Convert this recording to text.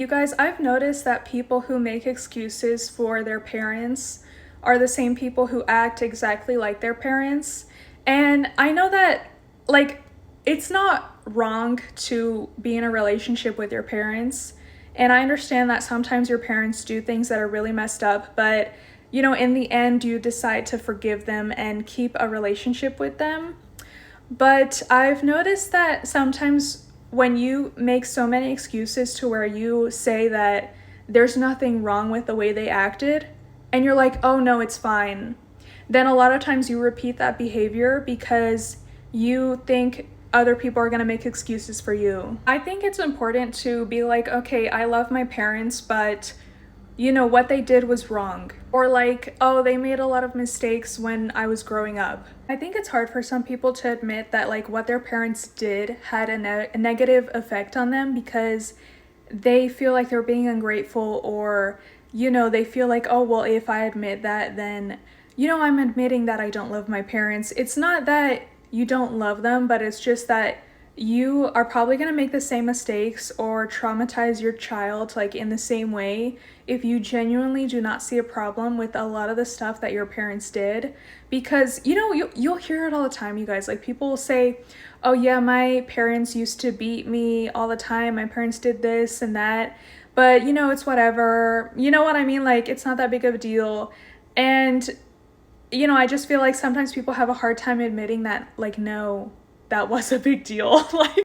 You guys, I've noticed that people who make excuses for their parents are the same people who act exactly like their parents. And I know that, like, it's not wrong to be in a relationship with your parents. And I understand that sometimes your parents do things that are really messed up, but, in the end, you decide to forgive them and keep a relationship with them. But I've noticed that sometimes when you make so many excuses to where you say that there's nothing wrong with the way they acted, and you're like, oh no, it's fine, then a lot of times you repeat that behavior because you think other people are going to make excuses for you. I think it's important to be like, okay, I love my parents, but what they did was wrong. Or like, oh, they made a lot of mistakes when I was growing up. I think it's hard for some people to admit that like what their parents did had a negative effect on them because they feel like they're being ungrateful, or they feel like, oh well, if I admit that, then I'm admitting that I don't love my parents. It's not that you don't love them, but it's just that you are probably going to make the same mistakes or traumatize your child like in the same way if you genuinely do not see a problem with a lot of the stuff that your parents did. Because you'll hear it all the time, you guys. Like, people will say, oh yeah, my parents used to beat me all the time, my parents did this and that, but it's whatever, you know what I mean? Like, it's not that big of a deal. And I just feel like sometimes people have a hard time admitting that, like, no, that was a big deal. Like,